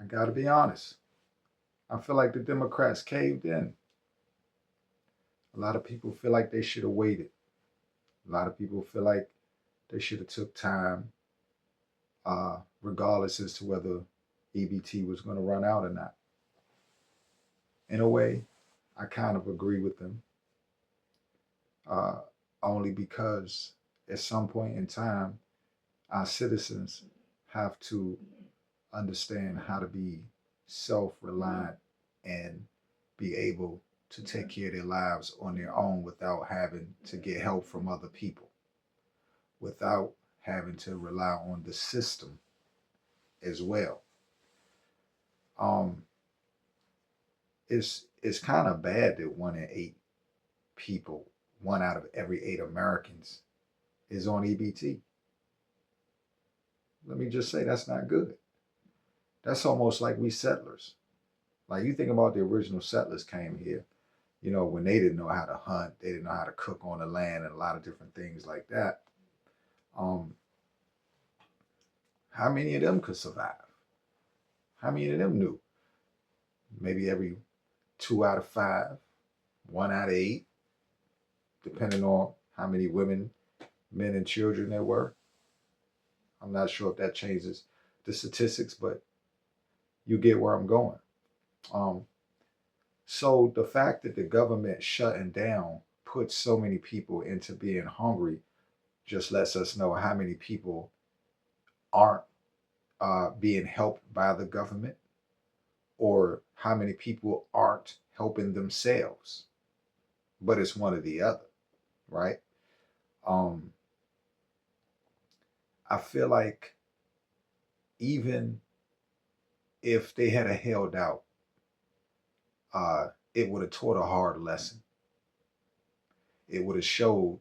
I got to be honest. I feel like the Democrats caved in. A lot of people feel like they should have waited. A lot of people feel like they should have took time, regardless as to whether EBT was going to run out or not. In a way, I kind of agree with them, uh, only because at some point in time, our citizens have to understand how to be self reliant and be able to take care of their lives on their own without having to get help from other people, without having to rely on the system as well. Um, it's kind of bad that 1 in 8 people, 1 out of every 8 Americans, is on EBT. Let me just say that's not good. That's almost like we settlers. Like you think about the original settlers came here, when they didn't know how to hunt, they didn't know how to cook on the land and a lot of different things like that. Um, how many of them could survive? How many of them knew? Maybe every 2 out of 5, 1 out of 8, depending on how many women, men, and children there were. I'm not sure if that changes the statistics, but you get where I'm going. Um, so the fact that the government shutting down puts so many people into being hungry just lets us know how many people aren't being helped by the government, or how many people aren't helping themselves. But it's one or the other, right? Um, I feel like even if they had held out, it would have taught a hard lesson. It would have showed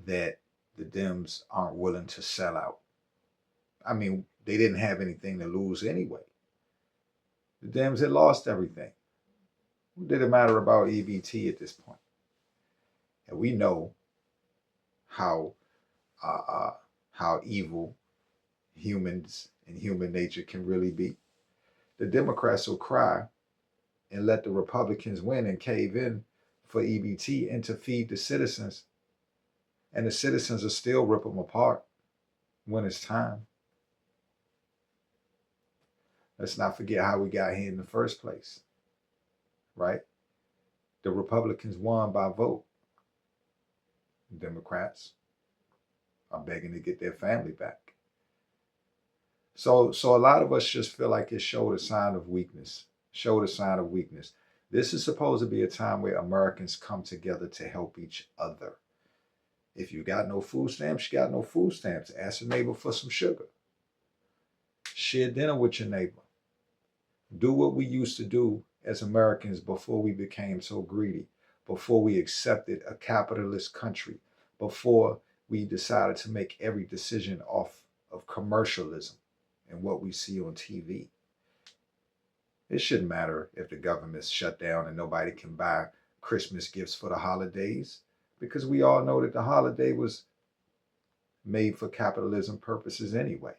that the Dems aren't willing to sell out. I mean, they didn't have anything to lose anyway. The Dems had lost everything. What did it matter about EBT at this point? And we know how uh, uh, how evil humans and human nature can really be. The Democrats will cry and let the Republicans win and cave in for EBT and to feed the citizens, and the citizens will still rip them apart when it's time. Let's not forget how we got here in the first place, right? The Republicans won by vote. Democrats are begging to get their family back. So a lot of us just feel like it showed a sign of weakness. Showed a sign of weakness. This is supposed to be a time where Americans come together to help each other. If you got no food stamps, you got no food stamps. Ask your neighbor for some sugar. Share dinner with your neighbor. Do what we used to do as Americans before we became so greedy, before we accepted a capitalist country, before we decided to make every decision off of commercialism and what we see on TV. It shouldn't matter if the government's shut down and nobody can buy Christmas gifts for the holidays, because we all know that the holiday was made for capitalism purposes anyway.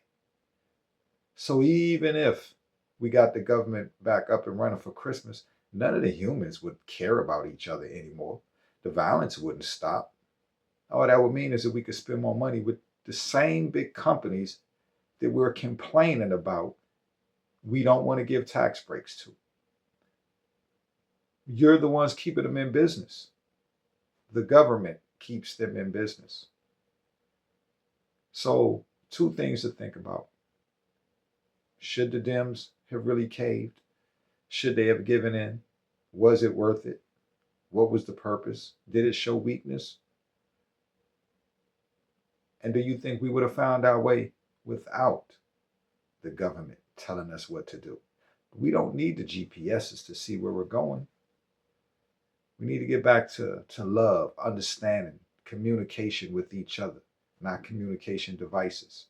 So even if we got the government back up and running for Christmas, none of the humans would care about each other anymore. The violence wouldn't stop. All that would mean is that we could spend more money with the same big companies that we're complaining about we don't want to give tax breaks to. You're the ones keeping them in business. The government keeps them in business. So, 2 things to think about. Should the Dems have really caved? Should they have given in? Was it worth it? What was the purpose? Did it show weakness? And do you think we would have found our way without the government telling us what to do? We don't need the GPSs to see where we're going. We need to get back to love, understanding, communication with each other, not communication devices.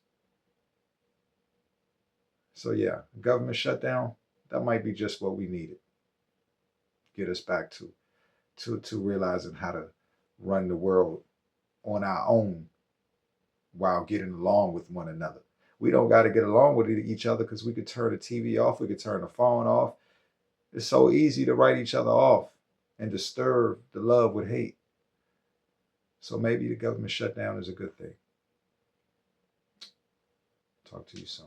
So yeah, government shutdown, that might be just what we needed. Get us back to realizing how to run the world on our own while getting along with one another, We don't got to get along with each other because we could turn the TV off. We could turn the phone off. It's so easy to write each other off and disturb the love with hate. So maybe the government shutdown is a good thing. Talk to you soon.